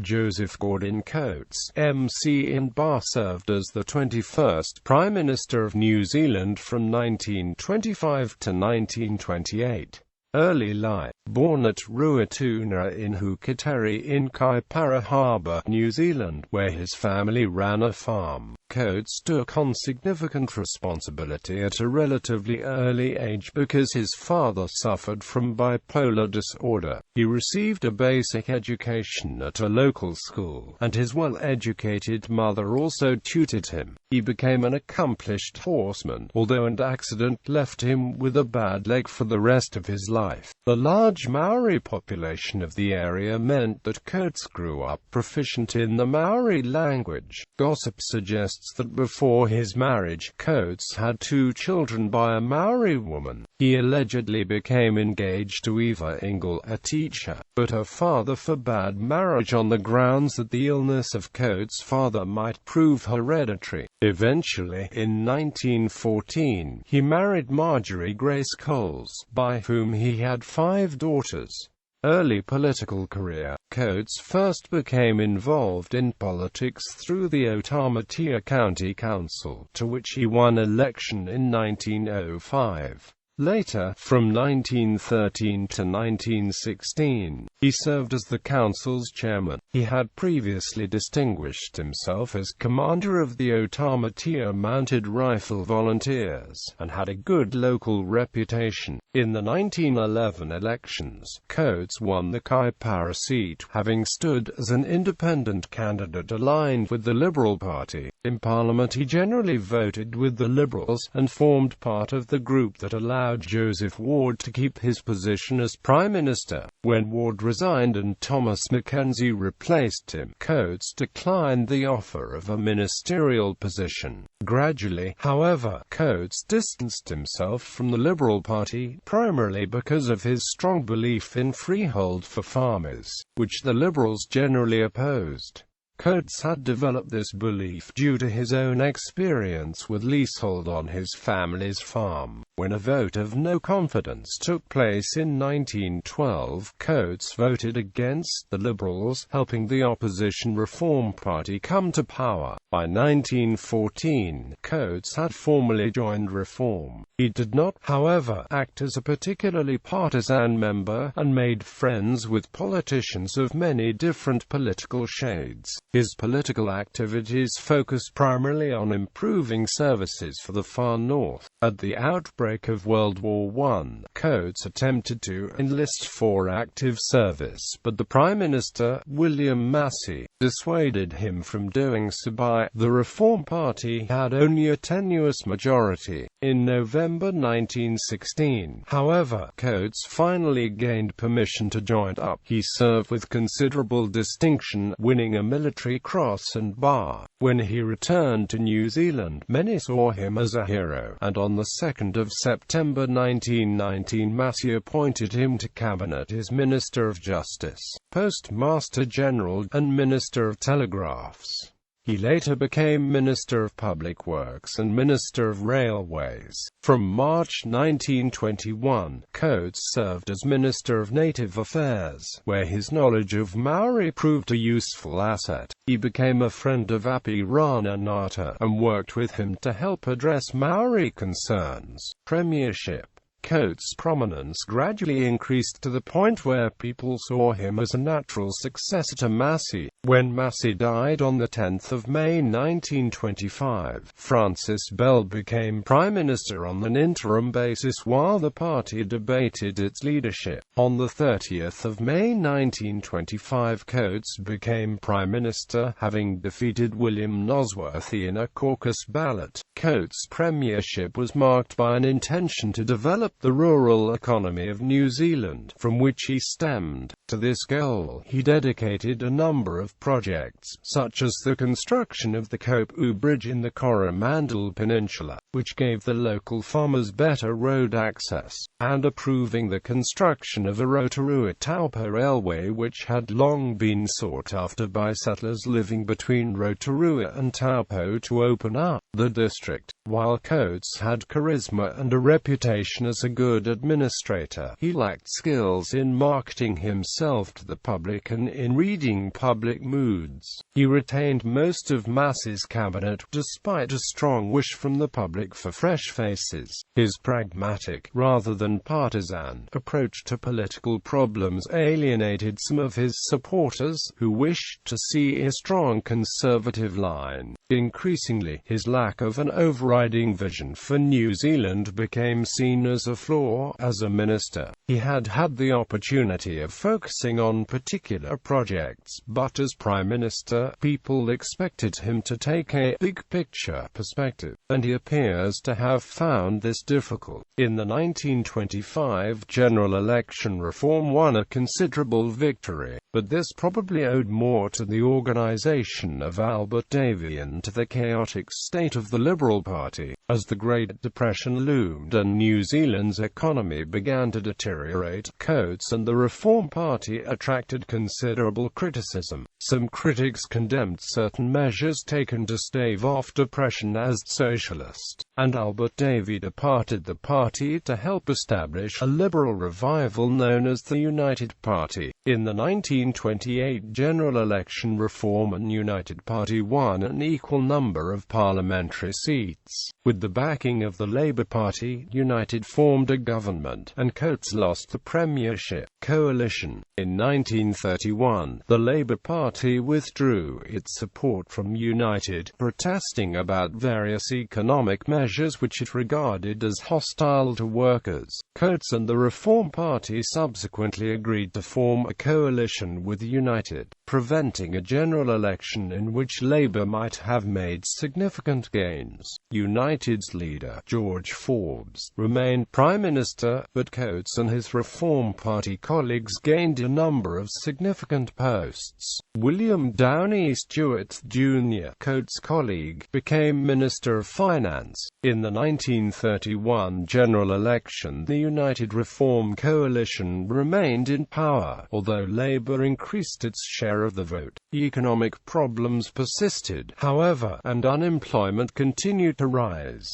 Joseph Gordon Coates, MC in Bar, served as the 21st Prime Minister of New Zealand from 1925 to 1928. Early life. Born at Ruatuna in Hukateri in Kaipara Harbour, New Zealand, where his family ran a farm, Coates took on significant responsibility at a relatively early age because his father suffered from bipolar disorder. He received a basic education at a local school, and his well-educated mother also tutored him. He became an accomplished horseman, although an accident left him with a bad leg for the rest of his life. The large Maori population of the area meant that Coates grew up proficient in the Maori language. Gossip suggests that before his marriage, Coates had 2 children by a Maori woman. He allegedly became engaged to Eva Ingle, a teacher, but her father forbade marriage on the grounds that the illness of Coates' father might prove hereditary. Eventually, in 1914, he married Marjorie Grace Coles, by whom he had 5 daughters. Early political career. Coates first became involved in politics through the Otamatea County Council, to which he won election in 1905. Later, from 1913 to 1916, he served as the council's chairman. He had previously distinguished himself as commander of the Otamatea Mounted Rifle Volunteers, and had a good local reputation. In the 1911 elections, Coates won the Kaipara seat, having stood as an independent candidate aligned with the Liberal Party. In Parliament he generally voted with the Liberals, and formed part of the group that allowed Joseph Ward to keep his position as Prime Minister. When Ward resigned and Thomas Mackenzie replaced him, Coates declined the offer of a ministerial position. Gradually, however, Coates distanced himself from the Liberal Party, primarily because of his strong belief in freehold for farmers, which the Liberals generally opposed. Coates had developed this belief due to his own experience with leasehold on his family's farm. When a vote of no confidence took place in 1912, Coates voted against the Liberals, helping the opposition Reform Party come to power. By 1914, Coates had formally joined Reform. He did not, however, act as a particularly partisan member, and made friends with politicians of many different political shades. His political activities focused primarily on improving services for the far north. At the outbreak of World War I, Coates attempted to enlist for active service, but the Prime Minister, William Massey, dissuaded him from doing so. The Reform Party had only a tenuous majority. In November 1916, however, Coates finally gained permission to join up. He served with considerable distinction, winning a Military Cross and Bar. When he returned to New Zealand, many saw him as a hero, and on the 2nd of September 1919 Massey appointed him to Cabinet as Minister of Justice, Postmaster General, and Minister of Telegraphs. He later became Minister of Public Works and Minister of Railways. From March 1921, Coates served as Minister of Native Affairs, where his knowledge of Maori proved a useful asset. He became a friend of Api Rananata, and worked with him to help address Maori concerns. Premiership. Coates' prominence gradually increased to the point where people saw him as a natural successor to Massey. When Massey died on 10 May 1925, Francis Bell became Prime Minister on an interim basis while the party debated its leadership. On 30 May 1925, Coates became Prime Minister, having defeated William Nosworthy in a caucus ballot. Coates' premiership was marked by an intention to develop the rural economy of New Zealand, from which he stemmed. To this goal, he dedicated a number of projects, such as the construction of the Kopu Bridge in the Coromandel Peninsula, which gave the local farmers better road access, and approving the construction of a Rotorua-Taupo railway, which had long been sought after by settlers living between Rotorua and Taupo to open up the district. While Coates had charisma and a reputation as a good administrator, he lacked skills in marketing himself to the public and in reading public moods. He retained most of Massey's cabinet, despite a strong wish from the public for fresh faces. His pragmatic, rather than partisan, approach to political problems alienated some of his supporters, who wished to see a strong conservative line. Increasingly, his lack of an overriding vision for New Zealand became seen as a flaw. As a minister, he had had the opportunity of focusing on particular projects, but as Prime Minister, people expected him to take a big-picture perspective, and he appears to have found this difficult. In the 1925 general election, Reform won a considerable victory, but this probably owed more to the organisation of Albert Davey and to the chaotic state of the Liberal Party. As the Great Depression loomed and New Zealand's economy began to deteriorate, Coates and the Reform Party attracted considerable criticism. Some critics condemned certain measures taken to stave off depression as socialist, and Albert Davey departed the party to help establish a liberal revival known as the United Party. In the 1928 general election, Reform and United Party won an equal number of parliamentary seats. With the backing of the Labour Party, United formed a government, and Coates lost the premiership coalition. In 1931, the Labour Party withdrew its support from United, protesting about various economic measures which it regarded as hostile to workers. Coates and the Reform Party subsequently agreed to form a coalition with United, preventing a general election in which Labour might have made significant gains. United's leader, George Forbes, remained Prime Minister, but Coates and his Reform Party colleagues gained a number of significant posts. William Downey Stewart Jr., Coates' colleague, became Minister of Finance. In the 1931 general election, the United Reform Coalition remained in power, although Labour increased its share of the vote. Economic problems persisted, however, and unemployment continued to rise.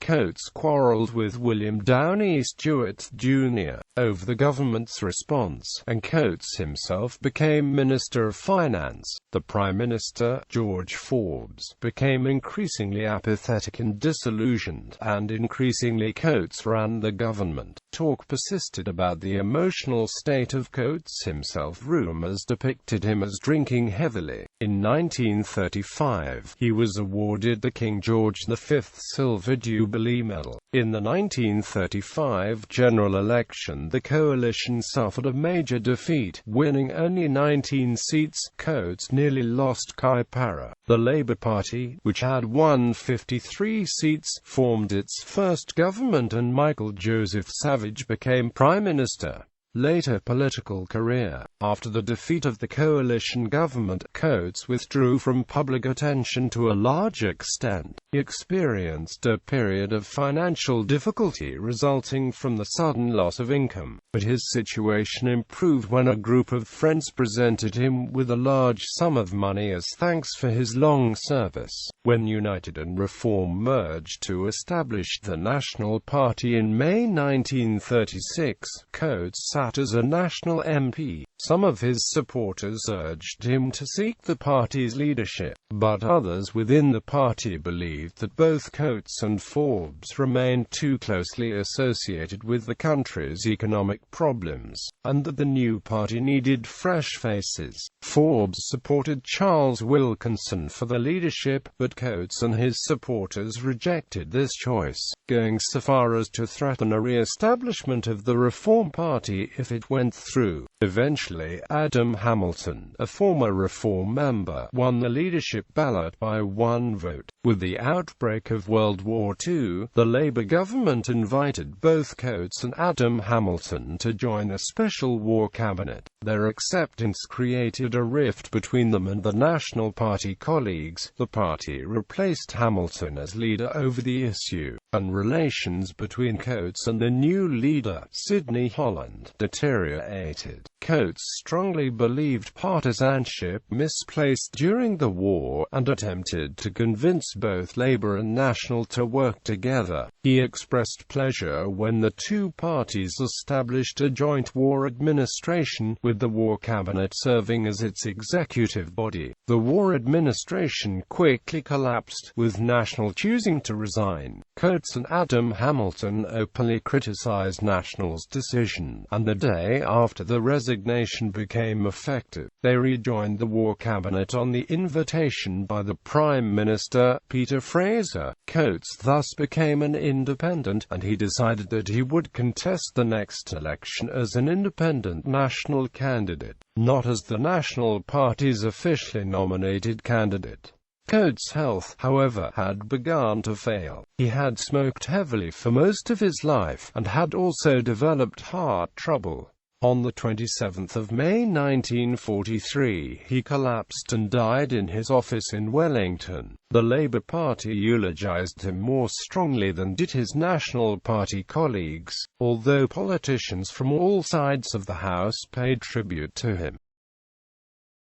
Coates quarrelled with William Downey Stewart Jr. over the government's response, and Coates himself became Minister of Finance. The Prime Minister, George Forbes, became increasingly apathetic and disillusioned, and increasingly Coates ran the government. Talk persisted about the emotional state of Coates himself. Rumours depicted him as drinking heavily. In 1935, he was awarded the King George V Silver Jubilee Medal. In the 1935 general election, the coalition suffered a major defeat, winning only 19 seats. Coates nearly lost Kaipara. The Labour Party, which had won 53 seats, formed its first government, and Michael Joseph Savage became Prime Minister. Later political career. After the defeat of the coalition government, Coates withdrew from public attention to a large extent. He experienced a period of financial difficulty resulting from the sudden loss of income, but his situation improved when a group of friends presented him with a large sum of money as thanks for his long service. When United and Reform merged to establish the National Party in May 1936, Coates sat as a national MP. Some of his supporters urged him to seek the party's leadership, but others within the party believed that both Coates and Forbes remained too closely associated with the country's economic problems, and that the new party needed fresh faces. Forbes supported Charles Wilkinson for the leadership, but Coates and his supporters rejected this choice, going so far as to threaten a re-establishment of the Reform Party if it went through. Eventually, Adam Hamilton, a former Reform member, won the leadership ballot by 1 vote. With the outbreak of World War II, the Labour government invited both Coates and Adam Hamilton to join a special war cabinet. Their acceptance created a rift between them and the National Party colleagues. The party replaced Hamilton as leader over the issue, and relations between Coates and the new leader, Sidney Holland, deteriorated. Coates strongly believed partisanship misplaced during the war, and attempted to convince both Labour and National to work together. He expressed pleasure when the two parties established a joint war administration, with the War Cabinet serving as its executive body. The War administration quickly collapsed, with National choosing to resign. Coates and Adam Hamilton openly criticised National's decision, and the day after the resignation became effective, they rejoined the War Cabinet on the invitation by the Prime Minister, Peter Fraser. Coates thus became an independent, and he decided that he would contest the next election as an independent National candidate, not as the National Party's officially nominated candidate. Coates' health, however, had begun to fail. He had smoked heavily for most of his life, and had also developed heart trouble. On the 27th of May 1943, he collapsed and died in his office in Wellington. The Labour Party eulogized him more strongly than did his National Party colleagues, although politicians from all sides of the House paid tribute to him.